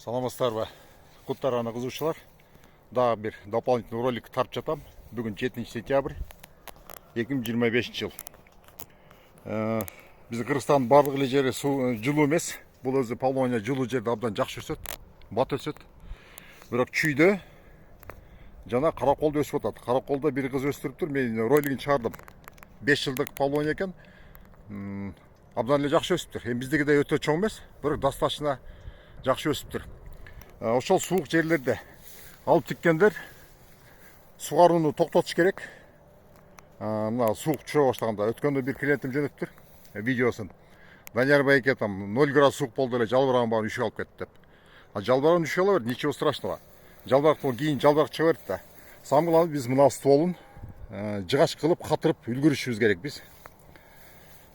Саламатсыздар ба? Құттараны қызушылар. Дағы бір дополнительный ролик тарп жатам. Бүгін 7 сентябрь 2025 жыл. Біз Қырғызстан барлық жері жылу емес. Бұл өзі Полония жылу жерді абдан жақсы өсет, бат өсет. Бірақ чүйді жана қарақолды өсіп отады. Қарақолда бір қыз өстіріп тұр. Мен ролигін шығардым. 5 жылдық Полония екен. Абдан эле жақсы өсіп тұр. Біздегі де өте чоң емес, бірақ достаточно жақсы өсіп тұр. Ошол суық жерлерде алып тиккендер сугаруну токтотуш керек. Мына суық түшө баштаганда өткөндө бир клиентим жөнөттүр видеосун. Данияр байке там 0 градус суық болду эле жалбырагым баарын үшүп алып кетти деп. Жалбырагым үшүп ала берди, ничего страшного. Жалбырактан кийин жалбырак чыга берди да. Самый главный биз мына стволун жыгач кылып катырып үлгүрүшүбүз керек биз.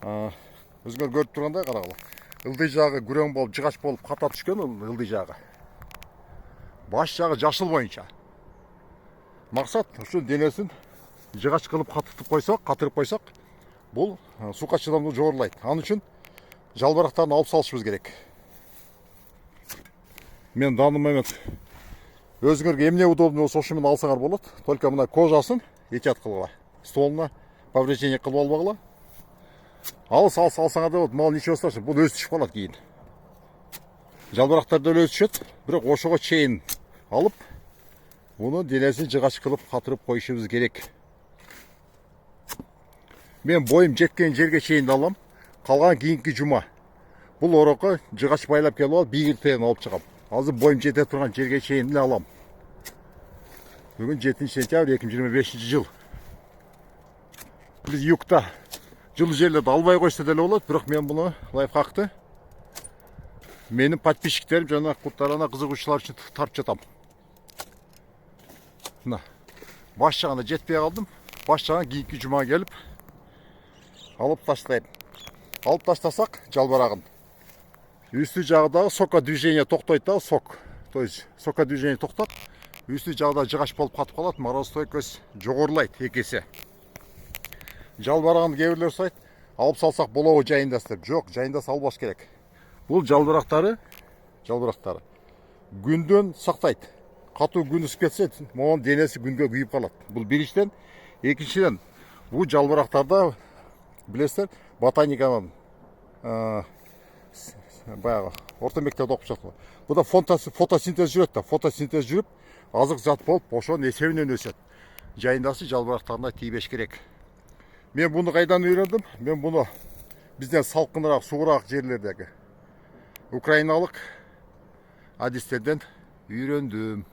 Өзүңөр көрүп тургандай карагыла. Ылдый жагы күрөң болуп, жыгач болуп ката түшкөн ылдый жагы. Баш жагы жашыл боюнча. Максат ушу денесин жыгач кылып катырып койсок, бул суукка чыдамдуулугу жогорулайт. Анын үчүн жалбырактарын алып салышыбыз керек. Мен даным эмес. Өзүңөргө эмне удобно болсо ошо менен алсаңар болот. Только мына кожасын этият кылгыла. Стволуна повреждение кылып албагыла. Алсаңар да болот. Мал ничего страшного. Бул өз түшүп калат кийин. Жалбырактар да өз түшөт. Бирок ошого чейин алып, буну денесин жыгач кылып катырып коюшубуз керек. Мен боюм жеткен жерге чейин алам. Калган кийинки жума. Бул орокко жыгач байлап келип алып, бийгилтен алып чыгам. Азыр боюм жете турган жерге чейин эле алам. Бүгүн 7 сентябрь 2025 жыл. Биз юкта жылуу жерлерди албай койсо деле болот, бирок мен буну лайфхакты менин подписчиктерим жана куттарына кызыгуучулар үчүн тарп жатам. Мына баш жагына жетпей калдым. Баш жагына кийинки жума келип алып таштайм. Алып таштасак жалбырагын. Үстү жагыдагы сока движение токтойт да, сок. То есть сока движение токтоп, үстү жагыда жыгач болуп катып калат, морозостойкость жогорулайт 2 эсе. Жалбырагын кээ бирлер сурайт, алып салсак болобу жайында деп. Жок, жайында салбаш керек. Бул жалбырактары күндөн сактайт. Катуу күн ысып кетсе, монун денеси күнгө күйүп калат. Бул биринчиден, экинчиден, бул жалбырактарда билесиздер, ботаниканын баягы орто мектепте окуп жаткан. Буда фотосинтез жүрөт да, фотосинтез жүрүп, азык зат болуп, ошонун эсебинен өсөт. Жайындасы жалбырактарына тийбеш керек. Мен буну кайдан үйрөндүм? Мен буну бизден салкыныраак, суураак жерлердеги украиналык адистерден үйрөндүм.